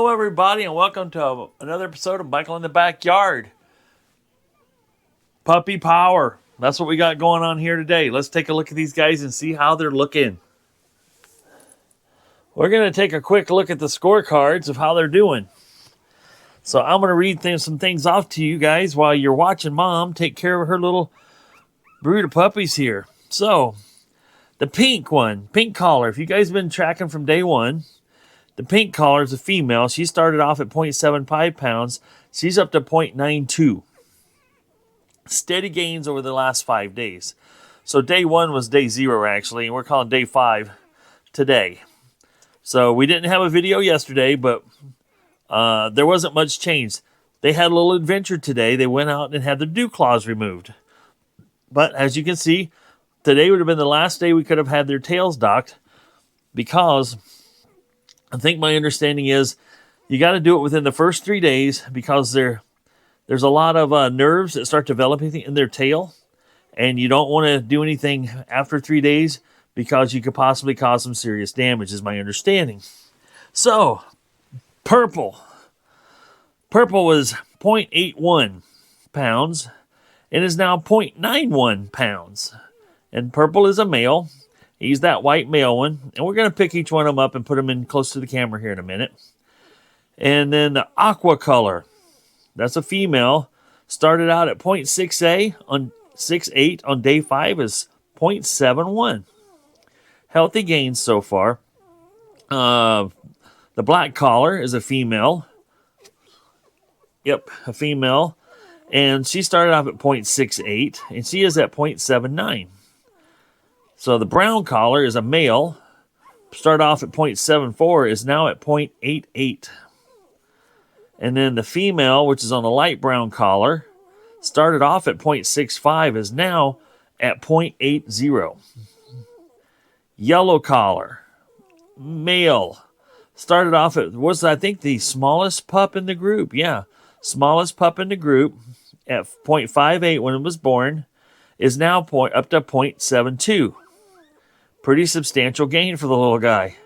Hello, everybody, and welcome to another episode of Michael in the Backyard. Puppy power. That's what we got going on here today. Let's take a look at these guys and see how they're looking. We're going to take a quick look at the scorecards of how they're doing. So I'm going to read some things off to you guys while you're watching Mom take care of her little brood of puppies here. So, the pink one, pink collar. If you guys have been tracking from day one, the pink collar is a female. She started off at 0.75 pounds. She's up to 0.92. Steady gains over the last 5 days. So day one was day 0, actually, and we're calling day 5 today. So we didn't have a video yesterday, but there wasn't much change. They had a little adventure today. They went out and had their dew claws removed. But as you can see, today would have been the last day we could have had their tails docked, because I think my understanding is you got to do it within the first 3 days, because there's a lot of nerves that start developing in their tail, and you don't want to do anything after 3 days because you could possibly cause some serious damage, is my understanding. So, purple. Purple was 0.81 pounds and is now 0.91 pounds. And purple is a male. He's that white male one. And we're going to pick each one of them up and put them in close to the camera here in a minute. And then the aqua color. That's a female. Started out at 0.68 on day 5 is 0.71. Healthy gains so far. The black collar is a female. Yep, a female. And she started off at 0.68, and she is at 0.79. So the brown collar is a male. Started off at 0.74, is now at 0.88. And then the female, which is on a light brown collar, started off at 0.65, is now at 0.80. Yellow collar, male, started off at, was I think the smallest pup in the group. Yeah, smallest pup in the group at 0.58 when it was born, is now up to 0.72. Pretty substantial gain for the little guy.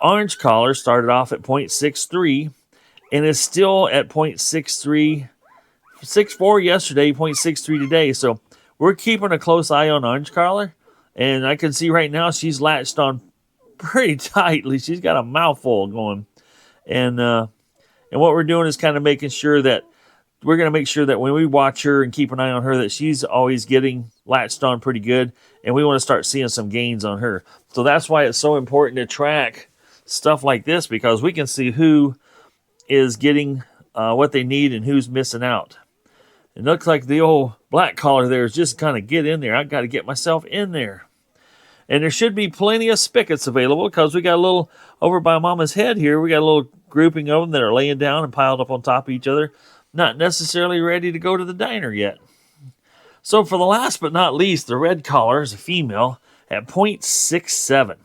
Orange collar started off at 0.63 and is still at 0.63, 0.64 yesterday, 0.63 today. So we're keeping a close eye on orange collar, and I can see right now she's latched on pretty tightly. She's got a mouthful going, and what we're doing is kind of making sure that we're going to make sure that when we watch her and keep an eye on her, that she's always getting latched on pretty good, and we want to start seeing some gains on her. So that's why it's so important to track stuff like this, because we can see who is getting what they need and who's missing out. It looks like the old black collar there is just kind of get in there. I've got to get myself in there. And there should be plenty of spigots available, because we got a little, over by Mama's head here, we got a little grouping of them that are laying down and piled up on top of each other, not necessarily ready to go to the diner yet. So for the last but not least, the red collar is a female at 0.67.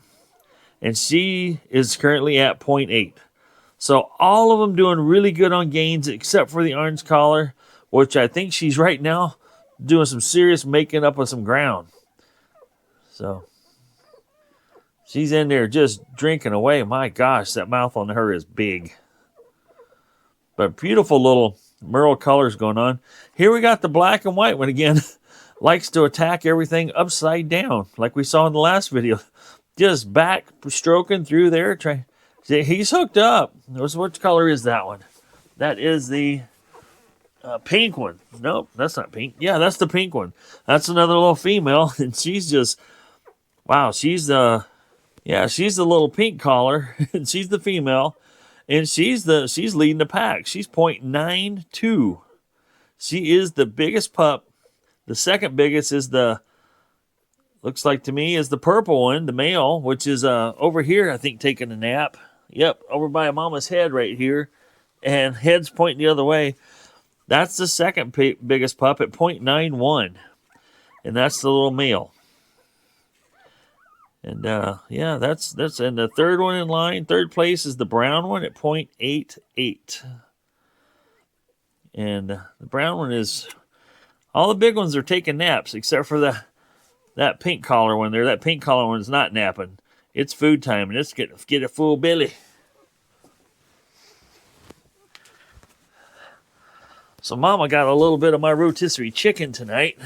And she is currently at 0.8. So all of them doing really good on gains, except for the orange collar, which I think she's right now doing some serious making up of some ground. So she's in there just drinking away. My gosh, that mouth on her is big. But beautiful little merle colors going on. Here we got the black and white one again. Likes to attack everything upside down, like we saw in the last video. Just back stroking through there. He's hooked up. What color is that one? That is the pink one. Nope, that's not pink. Yeah, that's the pink one. That's another little female, and she's just, wow, she's the little pink collar, and she's the female, and she's leading the pack. She's 0.92. She is the biggest pup. The second biggest is looks like to me, is the purple one, the male, which is over here, I think, taking a nap. Yep, over by Mama's head right here, and head's pointing the other way. That's the second biggest pup at 0.91, and that's the little male. And yeah, that's and the third one in line, third place is the brown one at 0.88. And the brown one is, all the big ones are taking naps except for that pink collar one there. That pink collar one is not napping. It's food time, and it's get a full belly. So Mama got a little bit of my rotisserie chicken tonight.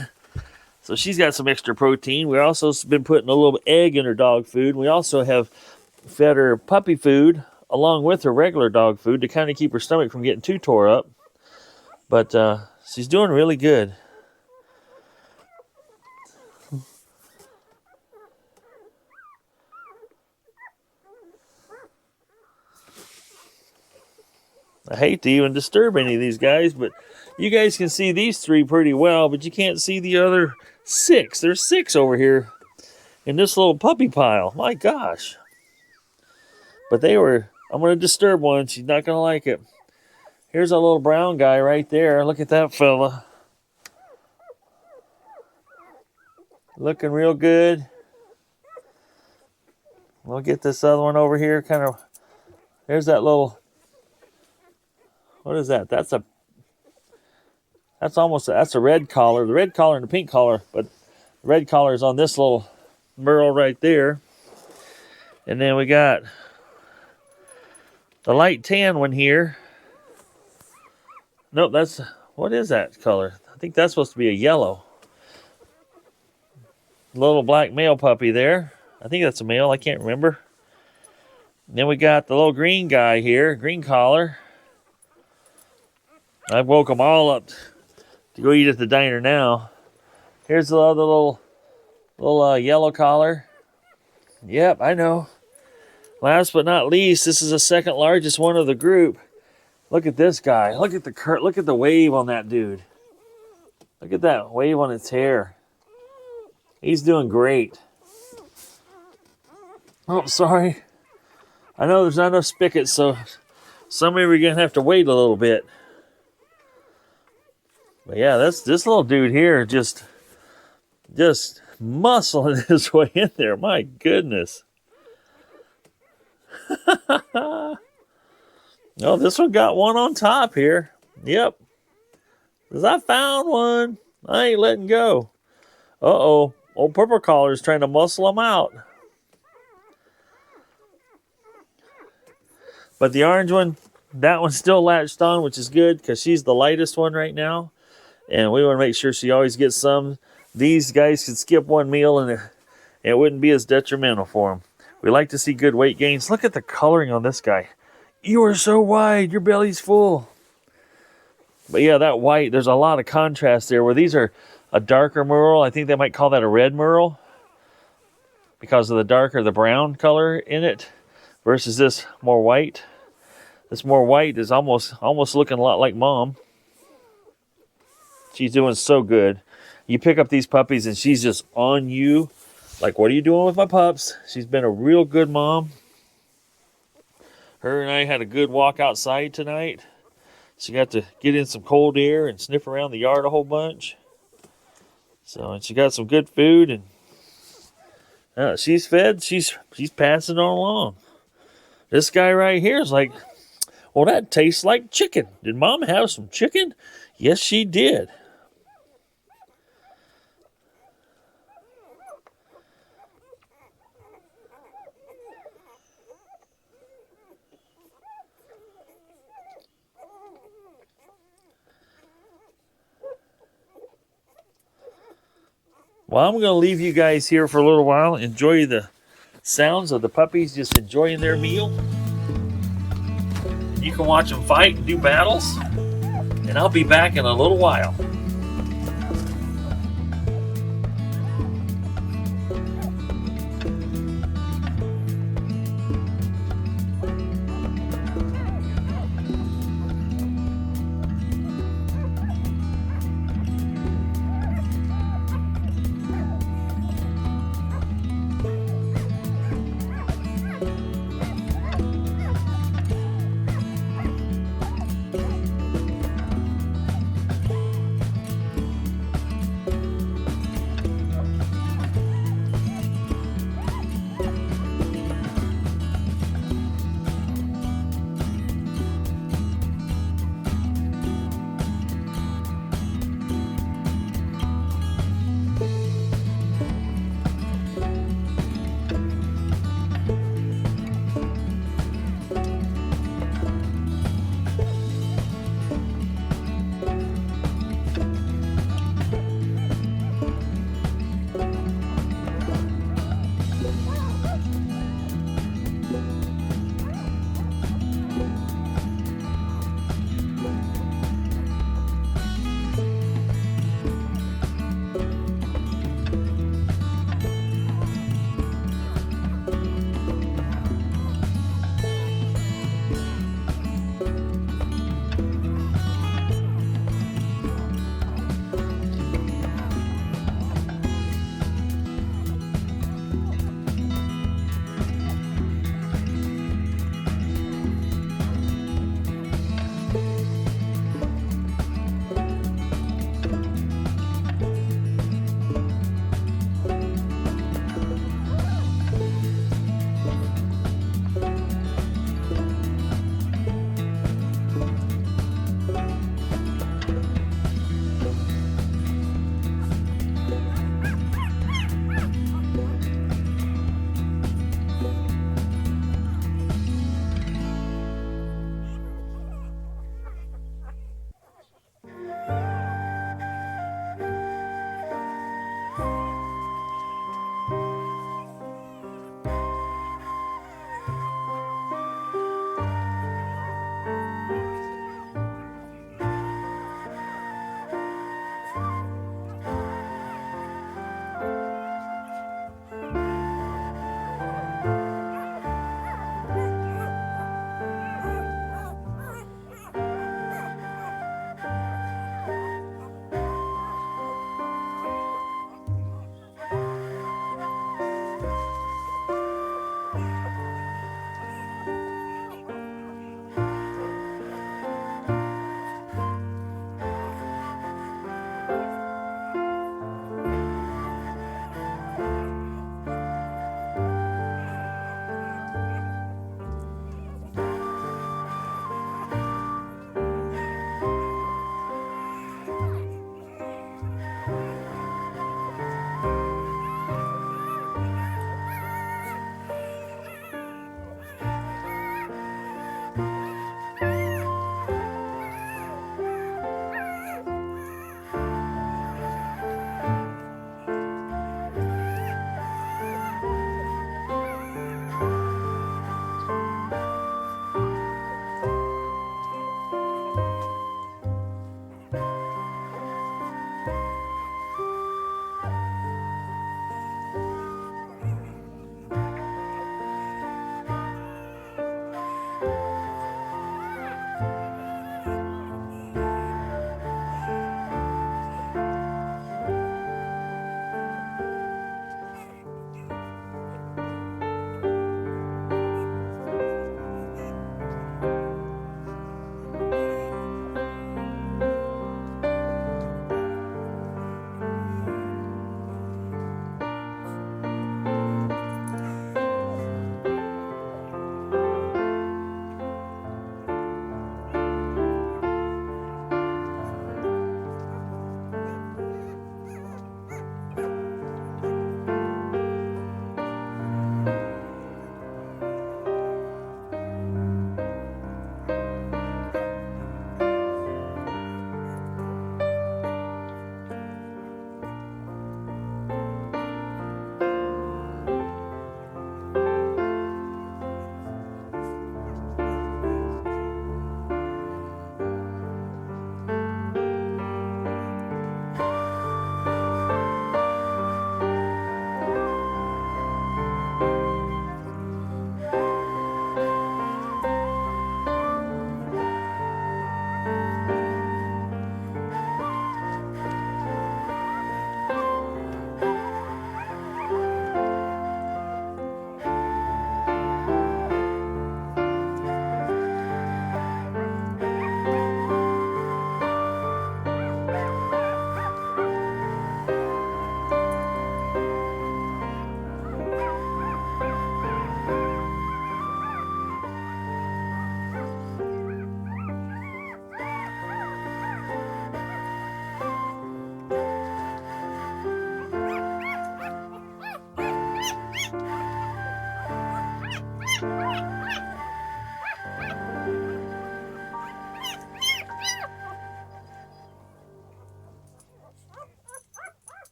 So she's got some extra protein. We also been putting a little egg in her dog food. We also have fed her puppy food along with her regular dog food to kind of keep her stomach from getting too tore up. But she's doing really good. I hate to even disturb any of these guys, but you guys can see these 3 pretty well, but you can't see the other 6. There's 6 over here in this little puppy pile. My gosh. But I'm going to disturb one. She's not going to like it. Here's a little brown guy right there. Look at that fella. Looking real good. We'll get this other one over here. There's that little, what is that? That's a red collar. The red collar and the pink collar, but the red collar is on this little merle right there. And then we got the light tan one here. Nope, what is that color? I think that's supposed to be a yellow. Little black male puppy there. I think that's a male, I can't remember. And then we got the little green guy here, green collar. I woke them all up to go eat at the diner now. Here's the other little yellow collar. Yep, I know. Last but not least, this is the second largest one of the group. Look at this guy. Look at the wave on that dude. Look at that wave on its hair. He's doing great. Oh, sorry. I know there's not enough spigots, so somebody we're going to have to wait a little bit. But yeah, this little dude here just muscling his way in there. My goodness. Oh, this one got one on top here. Yep. Because I found one. I ain't letting go. Uh-oh. Old purple collar is trying to muscle him out. But the orange one, that one's still latched on, which is good because she's the lightest one right now. And we want to make sure she always gets some. These guys could skip one meal and it wouldn't be as detrimental for them. We like to see good weight gains. Look at the coloring on this guy. You are so wide. Your belly's full. But yeah, that white, there's a lot of contrast there where these are a darker merle. I think they might call that a red merle because of the brown color in it versus this more white. This more white is almost looking a lot like Mom. She's doing so good. You pick up these puppies and she's just on you. Like, what are you doing with my pups? She's been a real good mom. Her and I had a good walk outside tonight. She got to get in some cold air and sniff around the yard a whole bunch. So, and she got some good food and she's fed. She's passing on along. This guy right here is like, well, that tastes like chicken. Did Mom have some chicken? Yes, she did. Well, I'm going to leave you guys here for a little while. Enjoy the sounds of the puppies just enjoying their meal. You can watch them fight and do battles. And I'll be back in a little while.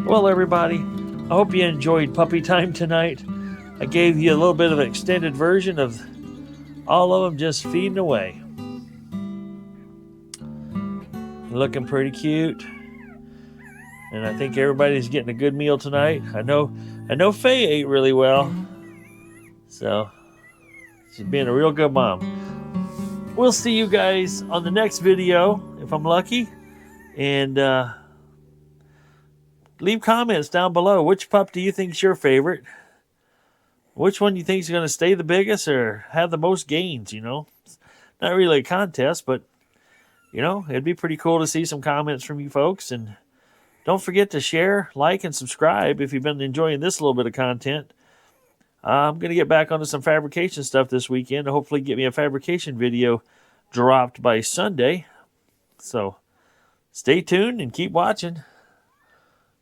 Well, everybody, I hope you enjoyed puppy time tonight. I gave you a little bit of an extended version of all of them just feeding away. Looking pretty cute. And I think everybody's getting a good meal tonight. I know Faye ate really well. So she's being a real good mom. We'll see you guys on the next video if I'm lucky. And leave comments down below. Which pup do you think is your favorite? Which one do you think is going to stay the biggest or have the most gains, It's not really a contest, but, it'd be pretty cool to see some comments from you folks. And don't forget to share, like, and subscribe if you've been enjoying this little bit of content. I'm going to get back onto some fabrication stuff this weekend. Hopefully get me a fabrication video dropped by Sunday. So stay tuned and keep watching.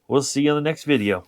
We'll see you in the next video.